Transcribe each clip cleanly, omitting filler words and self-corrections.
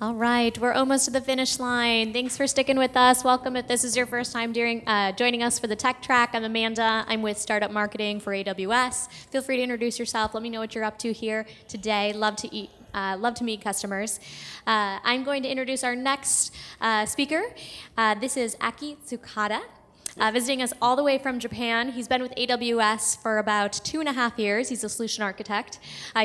All right, we're almost to the finish line. Thanks for sticking with us. Welcome if this is your first time joining us for the Tech Track. I'm Amanda. I'm with Startup Marketing for AWS. Feel free to introduce yourself. Let me know what you're up to here today. Love to meet customers. I'm going to introduce our next speaker. This is Aki Tsukada. Visiting us all the way from Japan. He's been with AWS for about 2.5 years. He's a solution architect.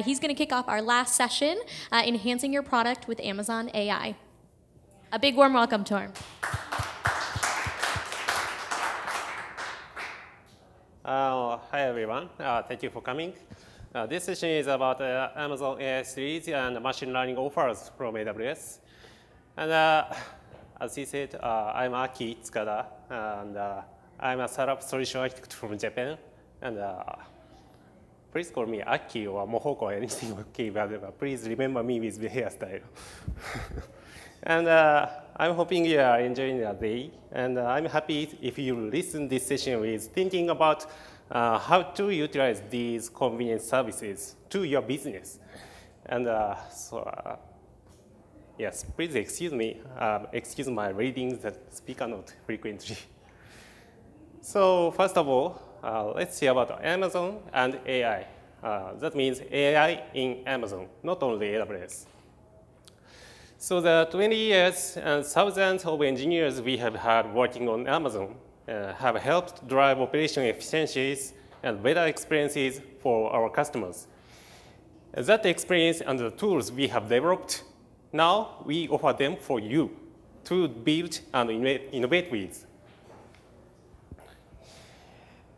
He's going to kick off our last session, Enhancing Your Product with Amazon AI. A big warm welcome to him. Hi, everyone. Thank you for coming. This session is about Amazon AI series and machine learning offers from AWS. And as he said, I'm Aki Tsukada, and I'm a startup solution architect from Japan. And please call me Aki or Mohoko or anything okay, but please remember me with the hairstyle. And I'm hoping you are enjoying the day. And I'm happy if you listen this session with thinking about how to utilize these convenient services to your business. And yes, please excuse me. Excuse my reading the speaker note frequently. So first of all, let's see about Amazon and AI. That means AI in Amazon, not only AWS. So the 20 years and thousands of engineers we have had working on Amazon have helped drive operation efficiencies and better experiences for our customers. That experience and the tools we have developed, now we offer them for you to build and innovate with.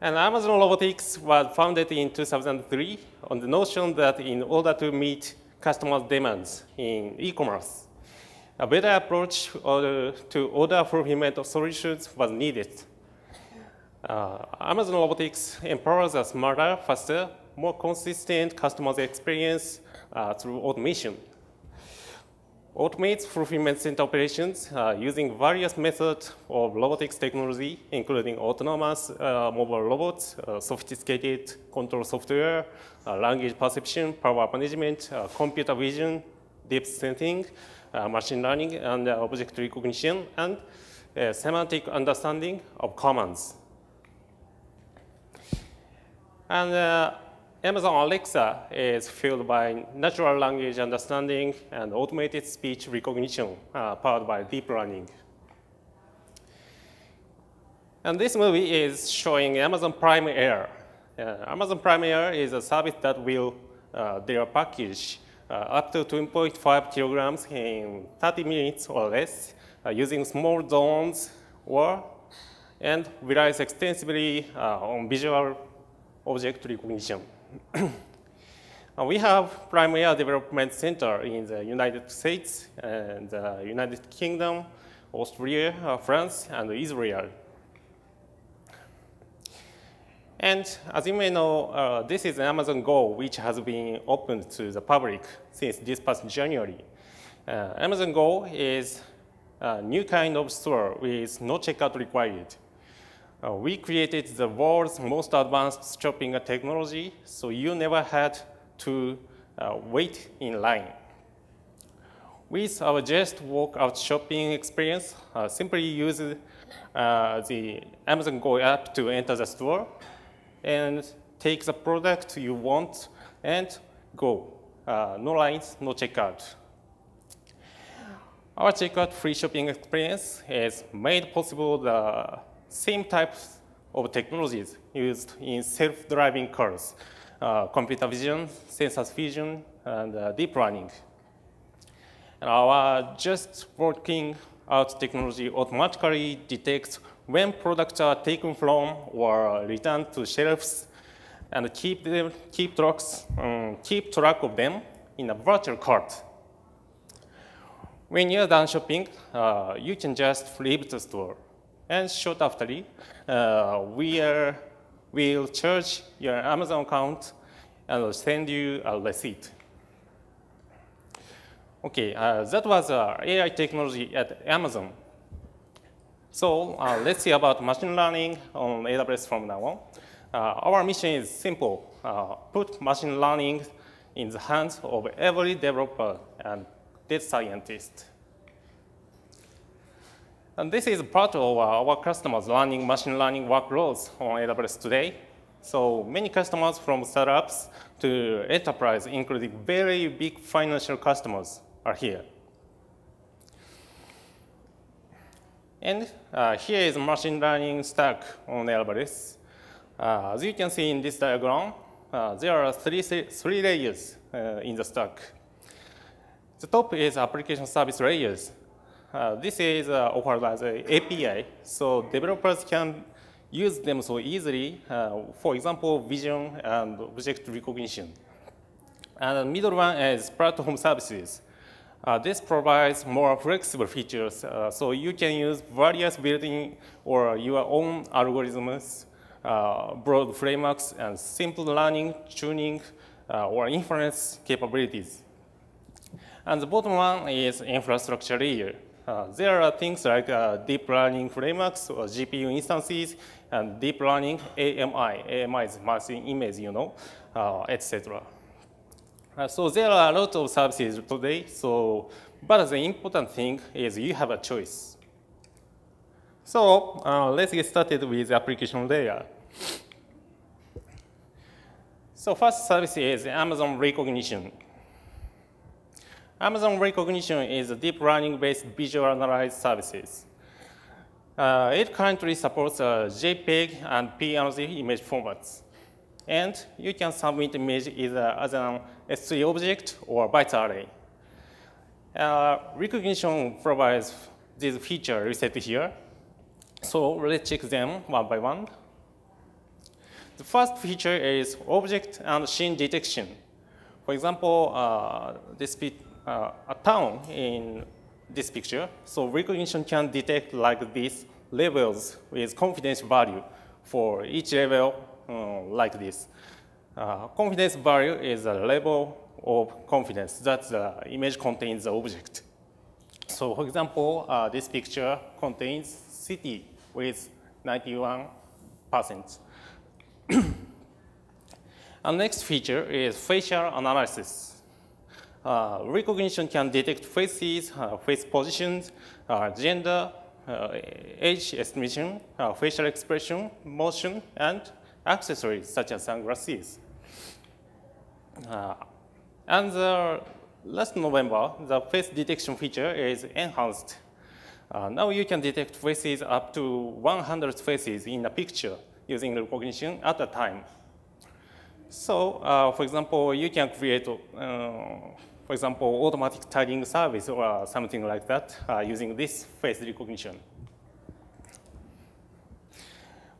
And Amazon Robotics was founded in 2003 on the notion that in order to meet customers' demands in e-commerce, a better approach to order fulfillment solutions was needed. Amazon Robotics empowers a smarter, faster, more consistent customer experience through automation. Automates fulfillment center operations using various methods of robotics technology, including autonomous mobile robots, sophisticated control software, language perception, power management, computer vision, deep sensing, machine learning, and object recognition, and semantic understanding of commands. And Amazon Alexa is fueled by natural language understanding and automated speech recognition powered by deep learning. And this movie is showing Amazon Prime Air. Amazon Prime Air is a service that will deliver package up to 2.5 kilograms in 30 minutes or less using small drones and relies extensively on visual object recognition. We have Prime Air Development Center in the United States and the United Kingdom, Australia, France, and Israel. And as you may know, this is Amazon Go, which has been opened to the public since this past January. Amazon Go is a new kind of store with no checkout required. We created the world's most advanced shopping technology, so you never had to wait in line. With our Just Walk Out shopping experience, simply use the Amazon Go app to enter the store and take the product you want and go. No lines, no checkout. Our checkout-free shopping experience is made possible the same types of technologies used in self-driving cars, computer vision, sensor fusion, and deep learning. And our Just Working Out technology automatically detects when products are taken from or returned to shelves and keep track of them in a virtual cart. When you're done shopping, you can just leave the store. And short after, we'll charge your Amazon account and send you a receipt. Okay, that was AI technology at Amazon. So let's see about machine learning on AWS from now on. Our mission is simple. Put machine learning in the hands of every developer and data scientist. And this is part of our customers learning machine learning workloads on AWS today. So many customers from startups to enterprise, including very big financial customers, are here. And here is machine learning stack on AWS. As you can see in this diagram, there are three layers in the stack. The top is application service layers. This is offered as an API, so developers can use them so easily, for example, vision and object recognition. And the middle one is platform services. This provides more flexible features, so you can use various built-in or your own algorithms, broad frameworks, and simple learning, tuning, or inference capabilities. And the bottom one is infrastructure layer. There are things like deep learning frameworks or GPU instances and deep learning AMI. AMI is massive image, etc. So there are a lot of services today. But the important thing is you have a choice. So let's get started with the application layer. So first service is Amazon Recognition. Amazon Recognition is a deep learning-based visual analysis services. It currently supports JPEG and PNG image formats. And you can submit image either as an S3 object or byte array. Recognition provides this feature listed here. So let's check them one by one. The first feature is object and scene detection. For example, a town in this picture. So recognition can detect like these levels with confidence value for each level like this. Confidence value is a level of confidence that the image contains the object. So for example, this picture contains city with 91%. And next feature is facial analysis. Recognition can detect faces, face positions, gender, age estimation, facial expression, motion, and accessories such as sunglasses. And last November, the face detection feature is enhanced. Now you can detect faces up to 100 faces in a picture using recognition at a time. So, for example, you can create, for example, automatic tagging service or something like that using this face recognition.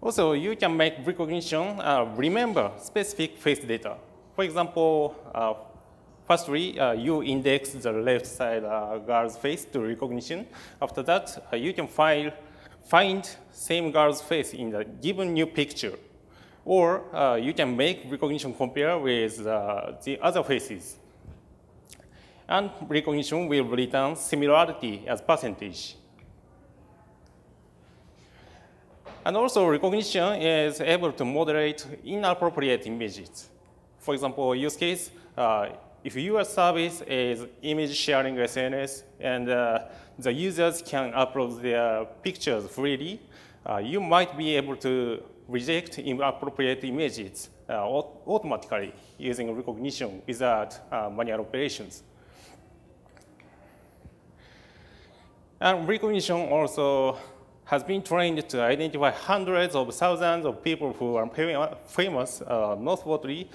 Also, you can make recognition remember specific face data. For example, firstly, you index the left side girl's face to recognition. After that, you can find same girl's face in the given new picture. Or you can make recognition compare with the other faces. And recognition will return similarity as percentage. And also, recognition is able to moderate inappropriate images. For example, use case, if your service is image sharing SNS and the users can upload their pictures freely, you might be able to reject inappropriate images automatically using recognition without manual operations. And recognition also has been trained to identify hundreds of thousands of people who are famous, noteworthy,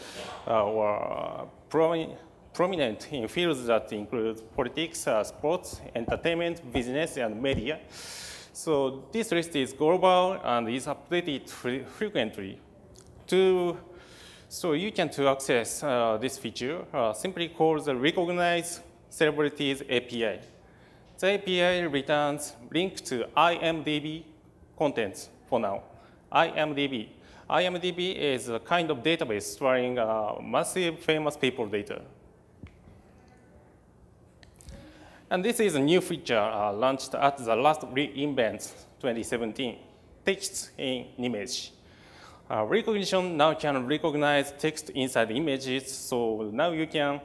or prominent in fields that include politics, sports, entertainment, business, and media. So this list is global and is updated frequently. So you can access this feature, simply call the Recognize Celebrities API. The API returns link to IMDb contents for now. IMDb. IMDb is a kind of database storing massive famous people data. And this is a new feature launched at the last re:Invent 2017, text in image. Recognition now can recognize text inside images, so now you can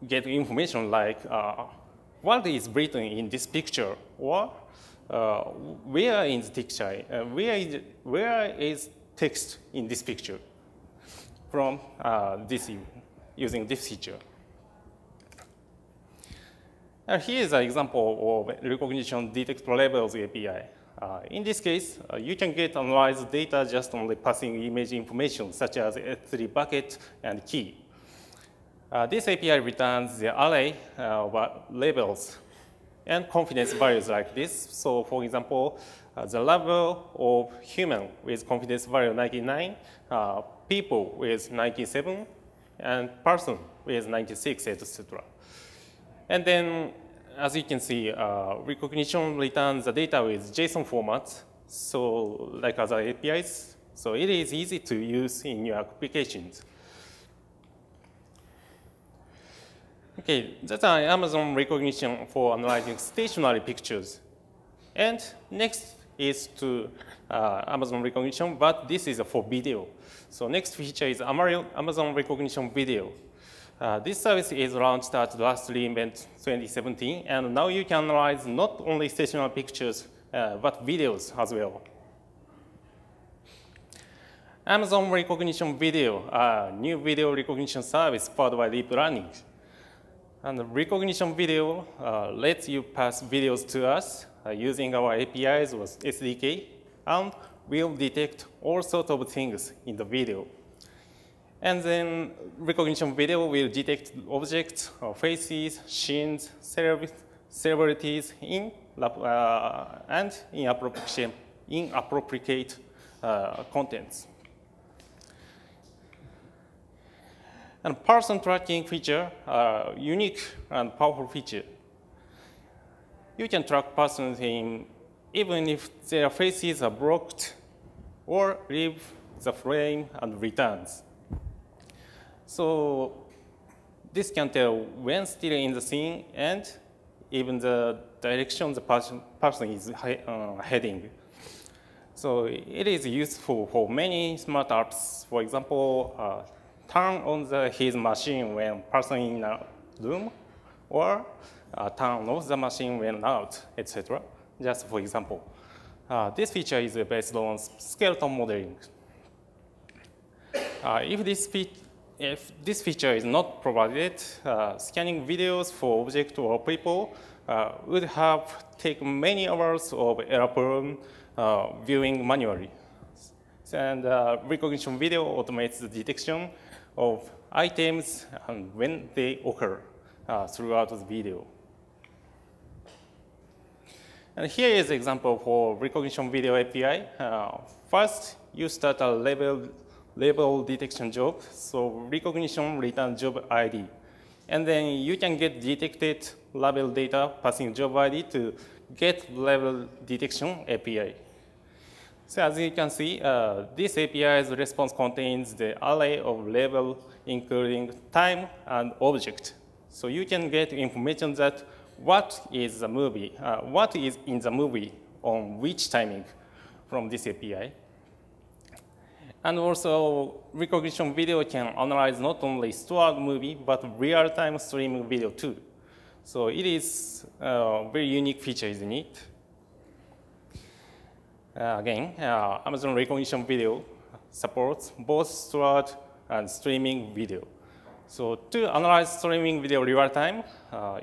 get information like what is written in this picture, or where is picture, where is text in this picture from using this feature. Here is an example of recognition detect labels API. In this case, you can get analyzed data just only passing image information such as S3 bucket and key. This API returns the array of labels and confidence values like this. So for example, the level of human with confidence value 99, people with 97, and person with 96, etc. And then, as you can see, recognition returns the data with JSON formats, so like other APIs. So it is easy to use in your applications. Okay, that's an Amazon recognition for analyzing stationary pictures. And next is to Amazon recognition, but this is for video. So next feature is Amazon recognition video. This service is launched at last re:Invent 2017, and now you can analyze not only stationary pictures, but videos as well. Amazon recognition video, a new video recognition service powered by deep learning. And the recognition video lets you pass videos to us using our APIs or SDK, and will detect all sorts of things in the video. And then recognition video will detect objects, faces, scenes, celebrities and inappropriate contents. And person tracking feature, unique and powerful feature. You can track persons even if their faces are blocked or leave the frame and returns. So this can tell when still in the scene and even the direction the person is heading. So it is useful for many smart apps. For example, turn on his machine when person in a room, or turn off the machine when out, etc. Just for example. This feature is based on skeleton modeling. If this feature is not provided, scanning videos for objects or people would have taken many hours of error-prone viewing manually. And recognition video automates the detection of items and when they occur throughout the video. And here is an example for recognition video API. First, you start a label detection job, so recognition returns job ID. And then you can get detected label data passing job ID to get label detection API. So as you can see, this API's response contains the array of label, including time and object. So you can get information that what is in the movie on which timing from this API. And also, recognition video can analyze not only stored movie, but real-time streaming video too. So it is a very unique feature, isn't it? Again, Amazon recognition video supports both stored and streaming video. So to analyze streaming video real-time,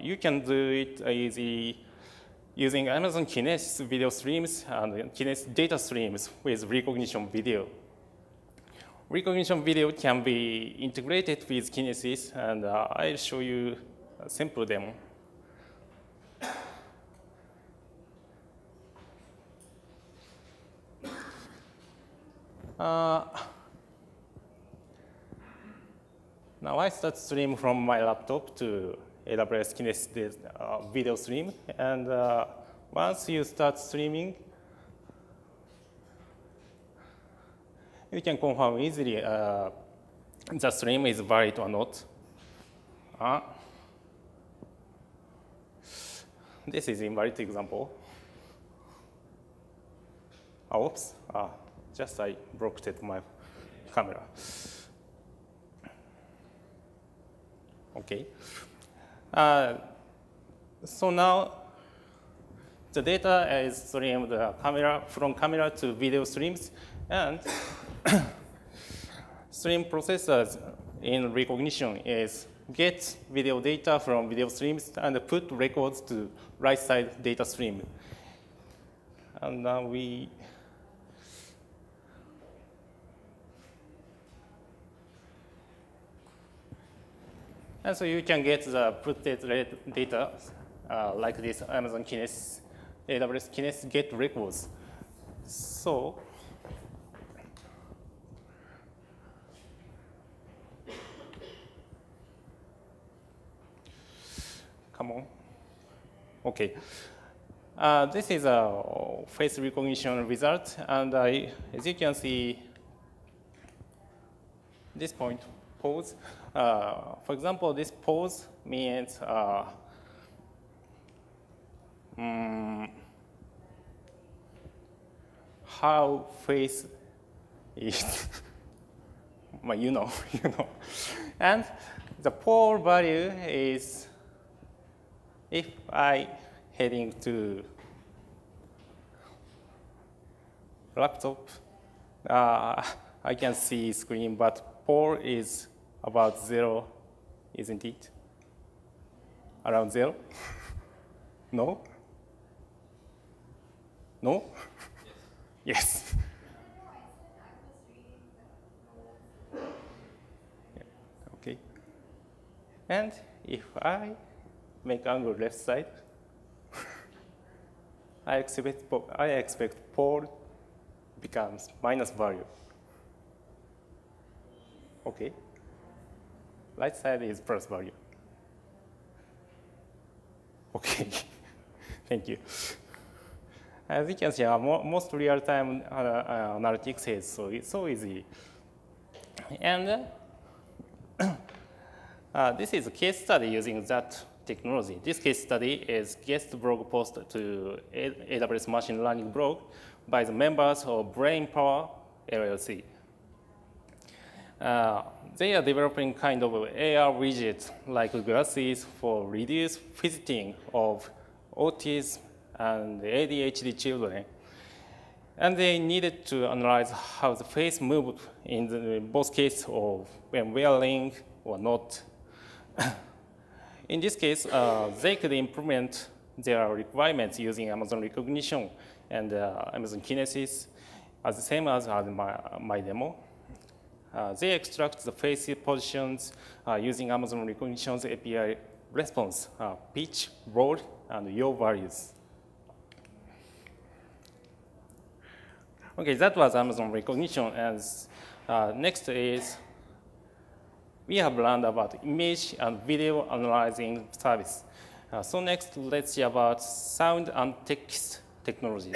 you can do it easy using Amazon Kinesis video streams and Kinesis data streams with recognition video. Recognition video can be integrated with Kinesis, and I'll show you a simple demo. Now I start stream from my laptop to AWS Kinesis video stream, and once you start streaming, you can confirm easily the stream is valid or not. This is invalid example. Oops, just I blocked my camera. Okay, So now the data is streamed from camera to video streams, and stream processors in recognition is get video data from video streams and put records to right side data stream. And now and so you can get the put data like this Amazon Kinesis, AWS Kinesis get records. So come on. Okay. This is a face recognition result, and as you can see, this point, pose. For example, this pose means how face is, well, you know. And the pole value is if I heading to laptop, I can see screen, but pole is about 0, isn't it? Around 0? No? No? Yes. Okay. And if I make angle left side, I expect pole becomes minus value. Okay. Right side is plus value. Okay. Thank you. As you can see, most real-time analytics is so easy. And this is a case study using that technology. This case study is guest blog post to AWS Machine Learning blog by the members of Brain Power LLC. They are developing kind of AR widgets like glasses for reduced visiting of autism and ADHD children. And they needed to analyze how the face moved in both cases of when wearing or not. In this case, they could implement their requirements using Amazon Recognition and Amazon Kinesis as the same as my demo. They extract the face positions using Amazon Recognition's API response, pitch, roll, and yaw values. Okay, that was Amazon Recognition. And next is, we have learned about image and video analyzing service. So next, let's see about sound and text technology.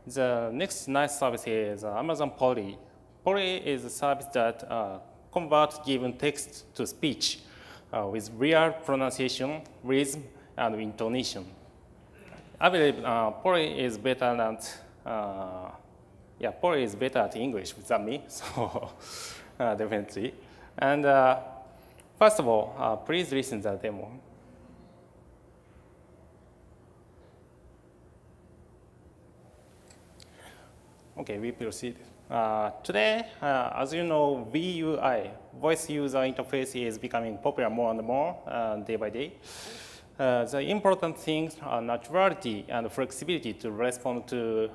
The next nice service is Amazon Poly. Poly is a service that converts given text to speech with real pronunciation, rhythm, and intonation. I believe Poly is better than, Poly is better at English than me, so definitely. And first of all, please listen to the demo. Okay, we proceed. Today, as you know, VUI, voice user interface, is becoming popular more and more day by day. The important things are naturality and flexibility to respond to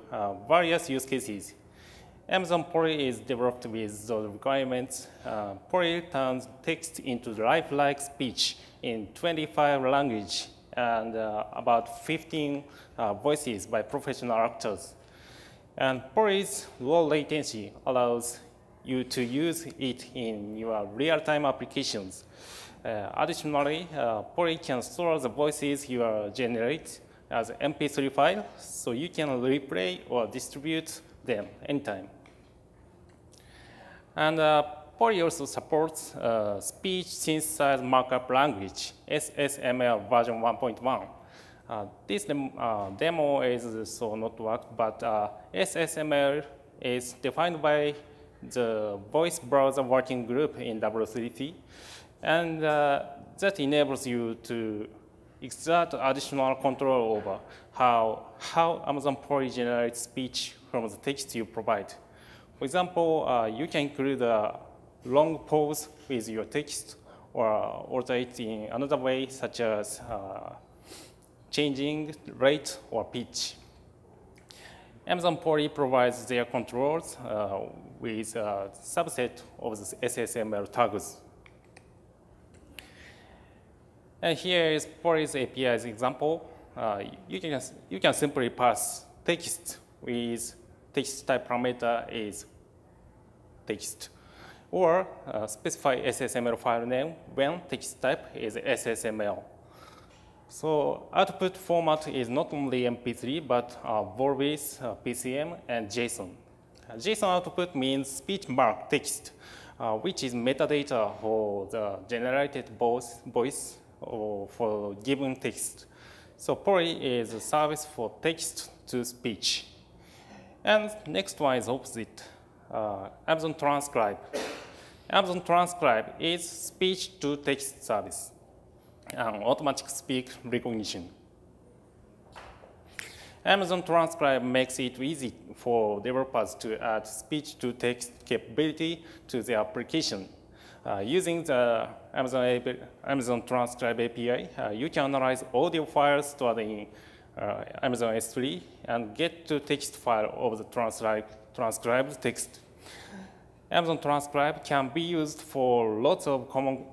various use cases. Amazon Poly is developed with those requirements. Poly turns text into lifelike speech in 25 languages and about 15 voices by professional actors. And Poly's low latency allows you to use it in your real-time applications. Additionally, Poly can store the voices you generate as MP3 file, so you can replay or distribute them anytime. And Poly also supports speech synthesized markup language, SSML version 1.1. This demo is so not worked, but SSML is defined by the voice browser working group in W3C. And that enables you to exert additional control over how Amazon Pori generates speech from the text you provide. For example, you can include a long pause with your text or alter it in another way, such as changing rate or pitch. Amazon Pori provides their controls with a subset of the SSML tags. And here is Pori's API's example. You can simply pass text with text type parameter is text, or specify SSML file name when text type is SSML. So output format is not only MP3, but Vorbis, PCM, and JSON. JSON output means speech mark text, which is metadata for the generated voice or for given text. So Pori is a service for text to speech. And next one is opposite, Amazon Transcribe. Amazon Transcribe is speech to text service and automatic speak recognition. Amazon Transcribe makes it easy for developers to add speech to text capability to their application. Using the Amazon Transcribe API, you can analyze audio files stored in Amazon S3 and get to text file of the transcribed text. Amazon Transcribe can be used for lots of common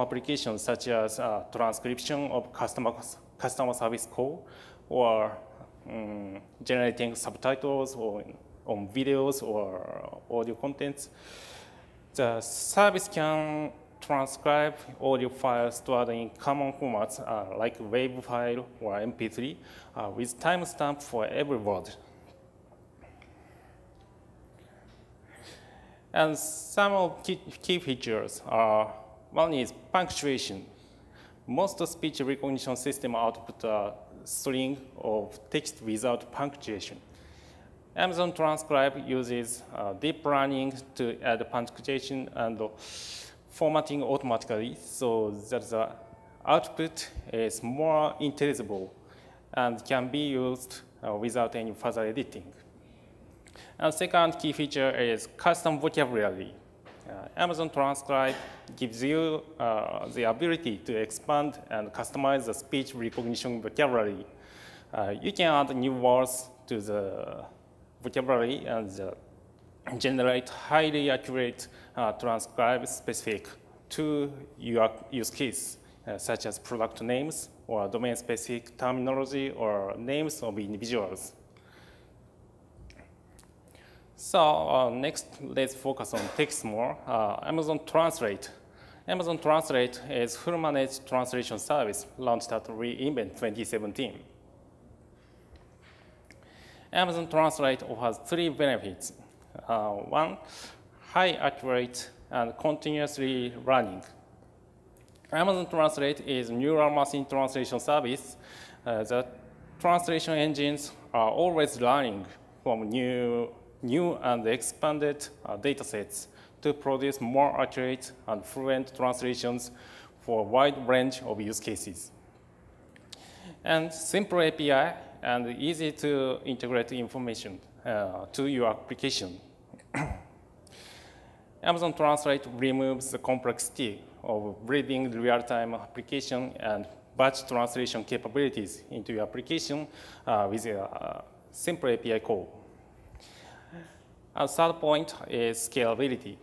applications, such as transcription of customer service call, or generating subtitles on videos or audio contents. The service can transcribe audio files stored in common formats like WAV file or MP3 with timestamp for every word. And some of key features are, one is punctuation. Most speech recognition systems output a string of text without punctuation. Amazon Transcribe uses deep learning to add punctuation and formatting automatically, so that the output is more intelligible and can be used without any further editing. And second key feature is custom vocabulary. Amazon Transcribe gives you the ability to expand and customize the speech recognition vocabulary. You can add new words to the vocabulary and generate highly accurate transcribe specific to your use case, such as product names or domain-specific terminology or names of individuals. So next, let's focus on text more. Amazon Translate. Amazon Translate is full managed translation service launched at re:Invent 2017. Amazon Translate offers 3 benefits. One, high accurate and continuously running. Amazon Translate is a neural machine translation service. The translation engines are always learning from new and expanded data sets to produce more accurate and fluent translations for a wide range of use cases. And simple API and easy to integrate information to your application. Amazon Translate removes the complexity of building real-time application and batch translation capabilities into your application with a simple API call. And third point is scalability.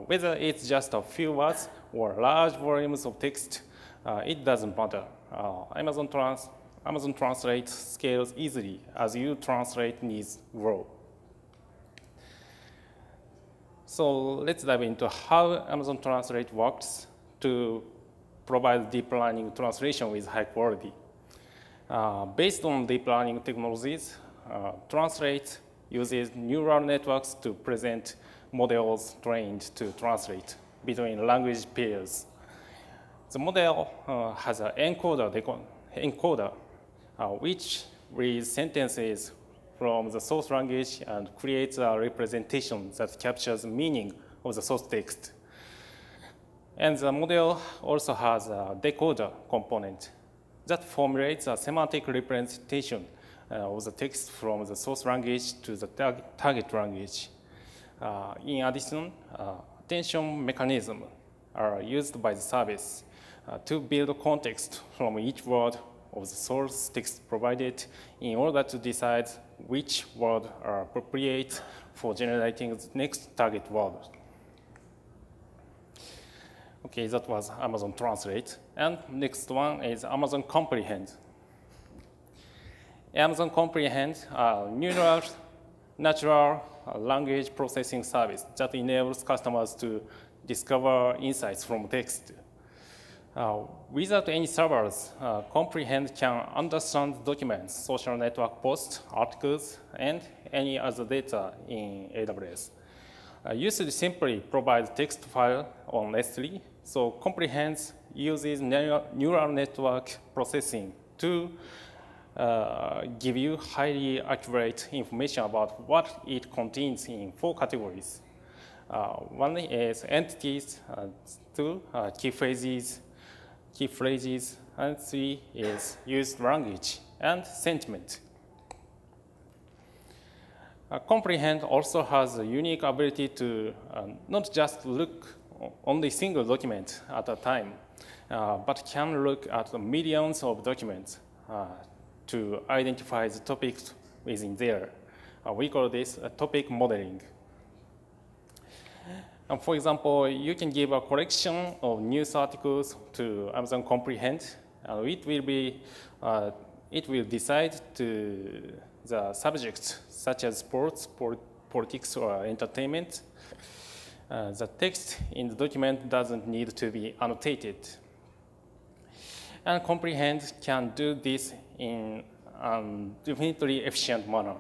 Whether it's just a few words or large volumes of text, it doesn't matter. Amazon Translate scales easily as your translate needs grow. So let's dive into how Amazon Translate works to provide deep learning translation with high quality. Based on deep learning technologies, Translate uses neural networks to present models trained to translate between language pairs. The model has an encoder, which reads sentences from the source language and creates a representation that captures the meaning of the source text. And the model also has a decoder component that formulates a semantic representation of the text from the source language to the target language. In addition, attention mechanisms are used by the service to build context from each word of the source text provided in order to decide which word are appropriate for generating the next target word. Okay, that was Amazon Translate. And next one is Amazon Comprehend. Amazon Comprehend neural natural language processing service that enables customers to discover insights from text. Without any servers, Comprehend can understand documents, social network posts, articles, and any other data in AWS. Users simply provide text file on S3, so Comprehend uses neural network processing to give you highly accurate information about what it contains in 4 categories. One is entities, 2 key phrases, and 3 is used language and sentiment. Comprehend also has a unique ability to not just look only single document at a time, but can look at millions of documents to identify the topics within there. We call this topic modeling. And for example, you can give a collection of news articles to Amazon Comprehend, and it will decide to the subjects such as sports, politics, or entertainment. The text in the document doesn't need to be annotated. And Comprehend can do this in a definitely efficient manner.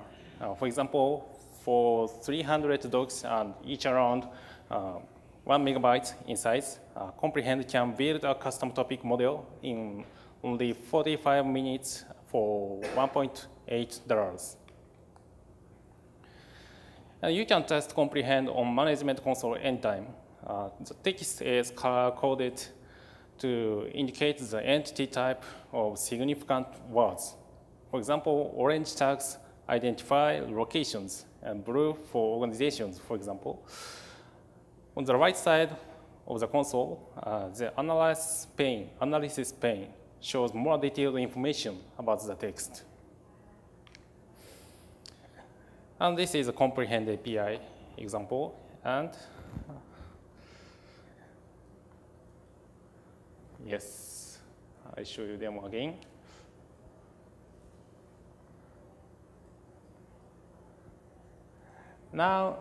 For example, for 300 docs and each around 1 megabyte in size, Comprehend can build a custom topic model in only 45 minutes for $1.8. And you can test Comprehend on Management Console anytime. The text is color-coded to indicate the entity type of significant words. For example, orange tags identify locations, and blue for organizations, for example. On the right side of the console, the analysis pane shows more detailed information about the text. And this is a Comprehend API example. And yes, I show you them again. Now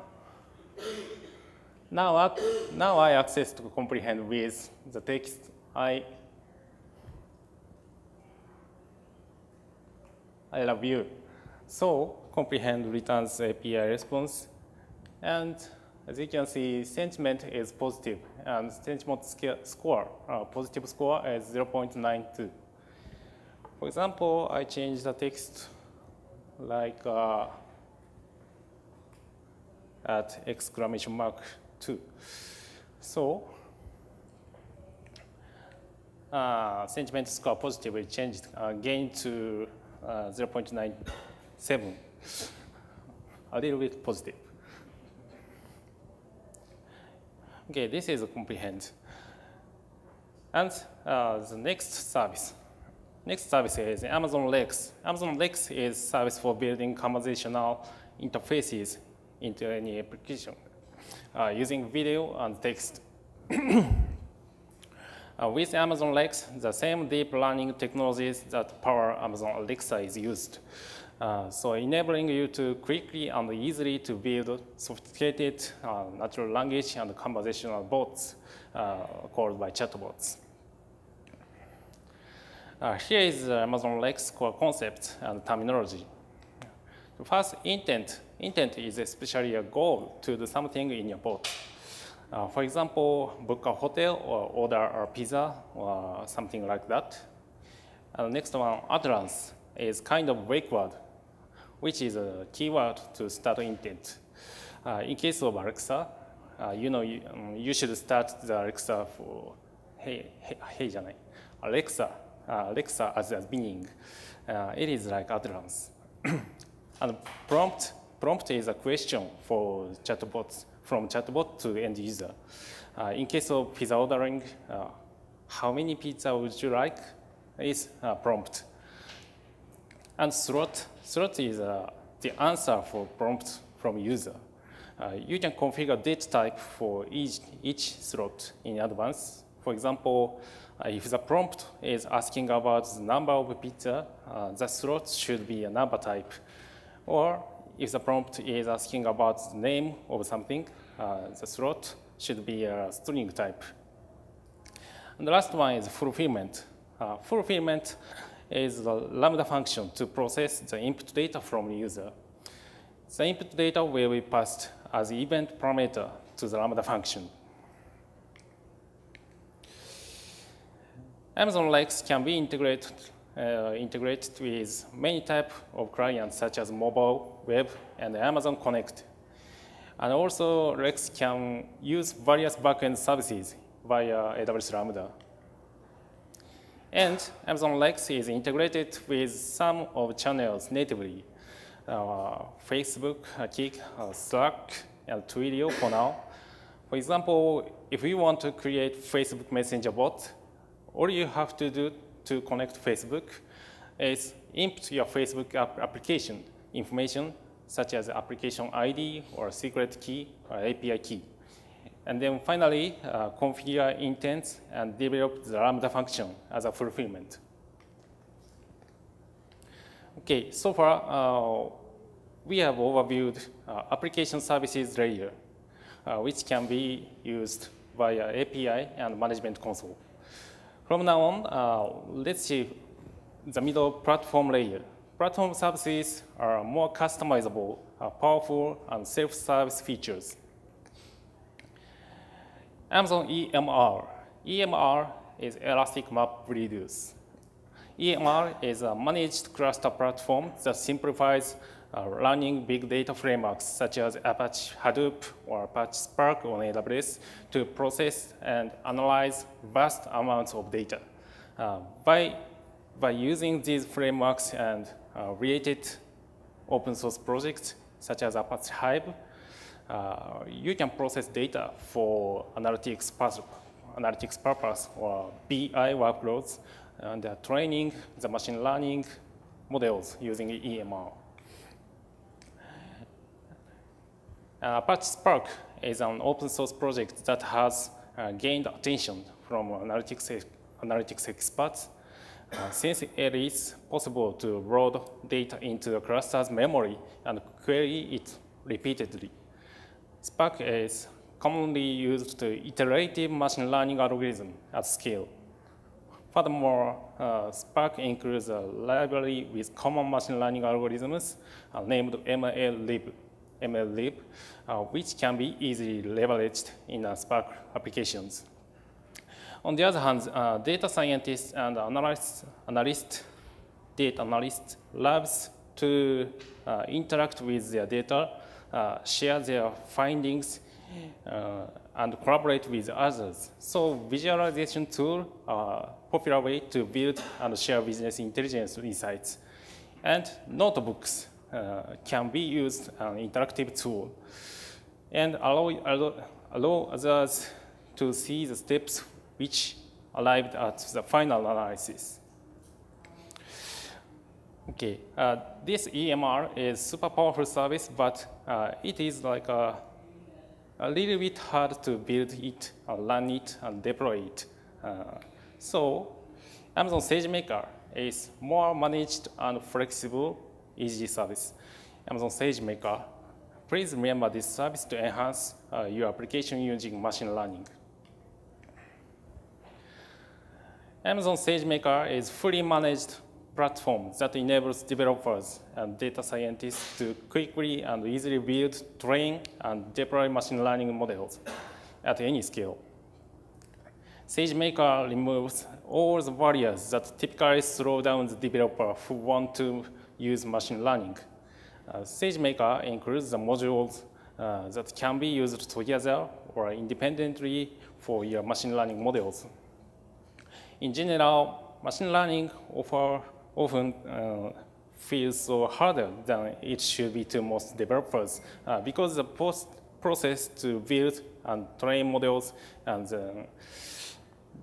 I access to Comprehend with the text I love you. So Comprehend returns API response, and as you can see, sentiment is positive, and sentiment score, positive score is 0.92. For example, I change the text like at exclamation mark 2. So sentiment score positively changed again to 0.97, a little bit positive. Okay, this is a Comprehend. And the next service is Amazon Lex. Amazon Lex is a service for building conversational interfaces into any application using video and text. With Amazon Lex, the same deep learning technologies that power Amazon Alexa is used. So enabling you to quickly and easily to build sophisticated natural language and conversational bots called by chatbots. Here is Amazon Lex core concept and terminology. First, intent. Intent is especially a goal to do something in your bot. For example, book a hotel or order a pizza or something like that. And the next one, utterance, is kind of wake word, which is a keyword to start intent. In case of Alexa, you should start the Alexa for hey, Alexa as the beginning. It is like utterance. And prompt is a question for chatbots, from chatbot to end user. In case of pizza ordering, how many pizza would you like is prompt. And slot is the answer for prompt from user. You can configure date type for each slot in advance. For example, if the prompt is asking about the number of pizza, the slot should be a number type. Or if the prompt is asking about the name of something, the slot should be a string type. And the last one is fulfillment. Fulfillment is the Lambda function to process the input data from the user. The input data will be passed as event parameter to the Lambda function. Amazon Lex can be integrated with many types of clients such as mobile, web, and Amazon Connect. And also, Lex can use various backend services via AWS Lambda. And Amazon Lex is integrated with some of channels natively. Facebook, Kik, Slack, and Twilio for now. For example, if you want to create Facebook Messenger bot, all you have to do to connect Facebook is input your Facebook application information, such as application ID or secret key or API key. And then finally, configure intents and develop the Lambda function as a fulfillment. Okay, so far, we have overviewed application services layer, which can be used via API and management console. From now on, let's see the middle platform layer. Platform services are more customizable, powerful, and self-service features. Amazon EMR. EMR is Elastic Map Reduce. EMR is a managed cluster platform that simplifies running big data frameworks such as Apache Hadoop or Apache Spark on AWS to process and analyze vast amounts of data. By using these frameworks and related open source projects such as Apache Hive, you can process data for analytics purpose or BI workloads and training the machine learning models using EMR. Apache Spark is an open source project that has gained attention from analytics experts since it is possible to load data into the cluster's memory and query it repeatedly. Spark is commonly used to iterative machine learning algorithm at scale. Furthermore, Spark includes a library with common machine learning algorithms named MLlib, which can be easily leveraged in Spark applications. On the other hand, data scientists and data analysts loves to interact with their data, share their findings, and collaborate with others. So visualization tools are a popular way to build and share business intelligence insights. And notebooks can be used as an interactive tool and allow others to see the steps which arrived at the final analysis. Okay, this EMR is super powerful service, but it is like a little bit hard to build it, run it, and deploy it. So Amazon SageMaker is more managed and flexible, easy service. Amazon SageMaker, please remember this service to enhance your application using machine learning. Amazon SageMaker is fully managed platform that enables developers and data scientists to quickly and easily build, train, and deploy machine learning models at any scale. SageMaker removes all the barriers that typically slow down the developer who want to use machine learning. SageMaker includes the modules that can be used together or independently for your machine learning models. In general, machine learning often feels so harder than it should be to most developers because the process to build and train models and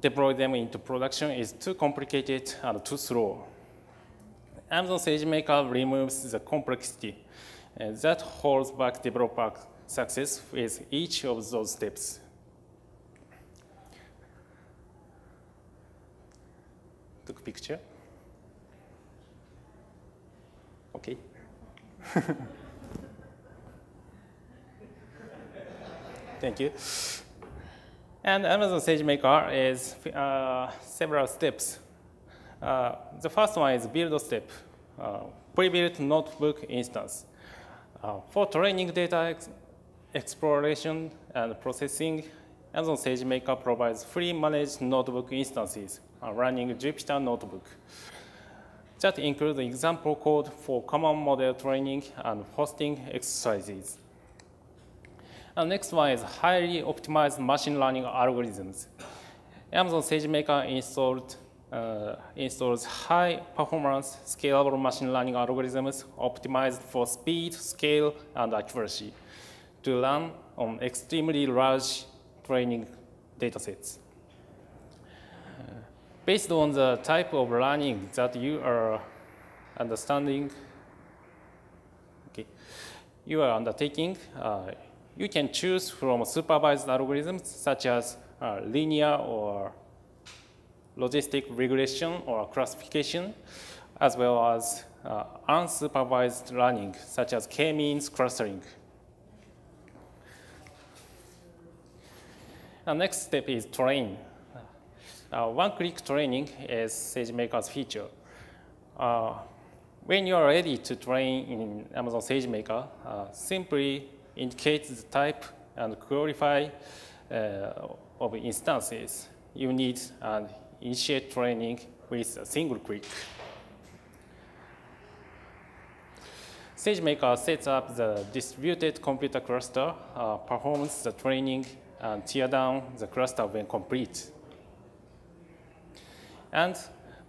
deploy them into production is too complicated and too slow. Amazon SageMaker removes the complexity that holds back developer success with each of those steps. Took a picture. Okay. Thank you. And Amazon SageMaker is several steps. The first one is build step, pre-built notebook instance. For training data exploration and processing, Amazon SageMaker provides free managed notebook instances running Jupyter Notebook. That includes example code for common model training and hosting exercises. And next one is highly optimized machine learning algorithms. Amazon SageMaker installs high-performance, scalable machine learning algorithms optimized for speed, scale, and accuracy to run on extremely large training datasets. Based on the type of learning that you are undertaking, you can choose from supervised algorithms such as linear or logistic regression or classification, as well as unsupervised learning such as k-means clustering. The next step is train. One-click training is SageMaker's feature. When you are ready to train in Amazon SageMaker, simply indicate the type and qualify of instances you need and initiate training with a single click. SageMaker sets up the distributed computer cluster, performs the training, and tear down the cluster when complete. And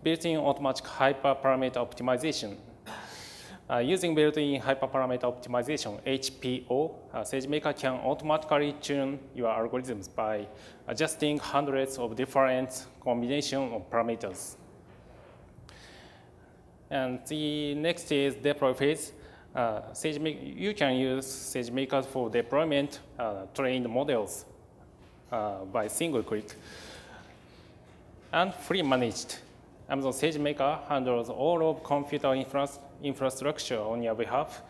built-in automatic hyperparameter optimization. Using built-in hyperparameter optimization, HPO, SageMaker can automatically tune your algorithms by adjusting hundreds of different combinations of parameters. And the next is deploy phase. You can use SageMaker for deployment trained models by single click. And free managed. Amazon SageMaker handles all of computer infrastructure on your behalf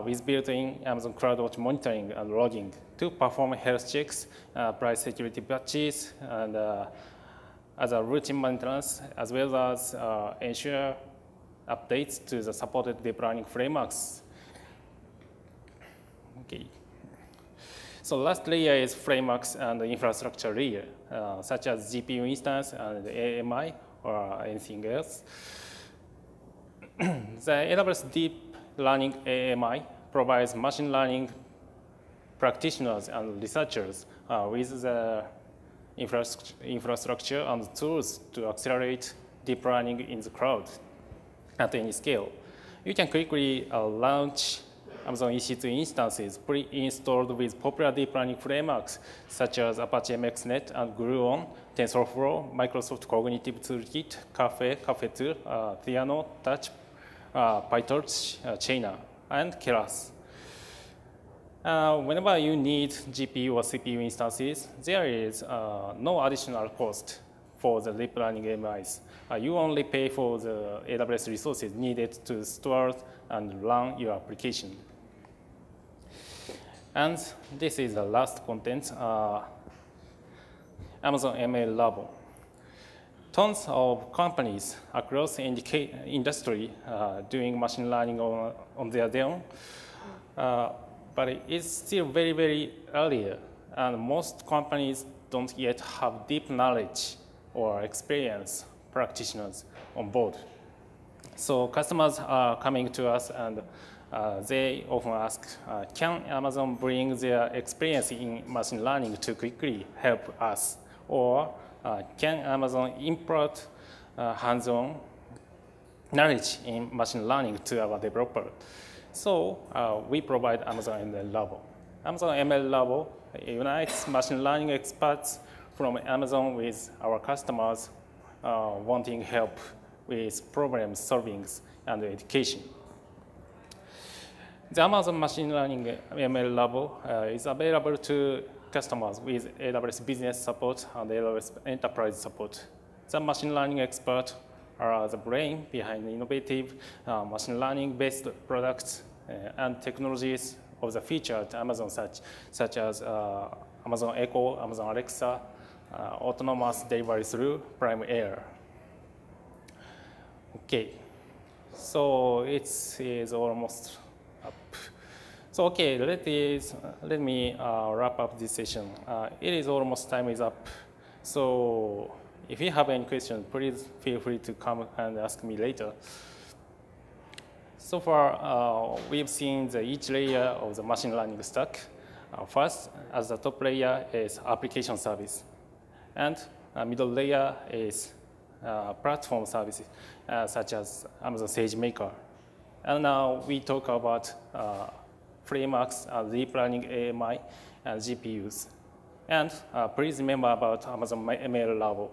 with built-in Amazon CloudWatch monitoring and logging to perform health checks, apply security patches, and other routine maintenance, as well as ensure updates to the supported deep learning frameworks. Okay. So last layer is frameworks and the infrastructure layer, such as GPU instance and AMI or anything else. The AWS Deep Learning AMI provides machine learning practitioners and researchers with the infrastructure and tools to accelerate deep learning in the cloud at any scale. You can quickly launch Amazon EC2 instances pre-installed with popular deep learning frameworks such as Apache MXNet and Gluon, TensorFlow, Microsoft Cognitive Toolkit, Caffe2, Theano, Touch, PyTorch, Chainer, and Keras. Whenever you need GPU or CPU instances, there is no additional cost for the deep learning AMIs. You only pay for the AWS resources needed to store and run your application. And this is the last content, Amazon ML Labo. Tons of companies across the industry doing machine learning on their own, but it's still very, very early, and most companies don't yet have deep knowledge or experienced practitioners on board. So customers are coming to us and they often ask, can Amazon bring their experience in machine learning to quickly help us? Or can Amazon import hands-on knowledge in machine learning to our developer? So we provide Amazon ML Labo. Amazon ML Labo unites machine learning experts from Amazon with our customers wanting help with problem solving and education. The Amazon Machine Learning ML Labo is available to customers with AWS Business Support and AWS Enterprise Support. The machine learning experts are the brain behind innovative machine learning-based products and technologies of the future at Amazon, such as Amazon Echo, Amazon Alexa, autonomous delivery through Prime Air. Okay, so it is almost up. So okay, let me wrap up this session. It is almost time is up. So if you have any questions, please feel free to come and ask me later. So far, we've seen each layer of the machine learning stack. First, as the top layer is application service. And middle layer is platform services, such as Amazon SageMaker. And now we talk about frameworks, deep learning AMI, and GPUs. And please remember about Amazon ML Labo.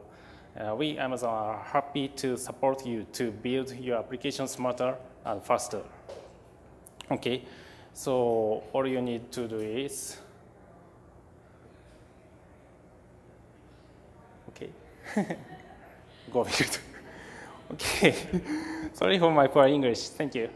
We, Amazon, are happy to support you to build your application smarter and faster. Okay, so all you need to do is, okay, go ahead. Okay, sorry for my poor English. Thank you.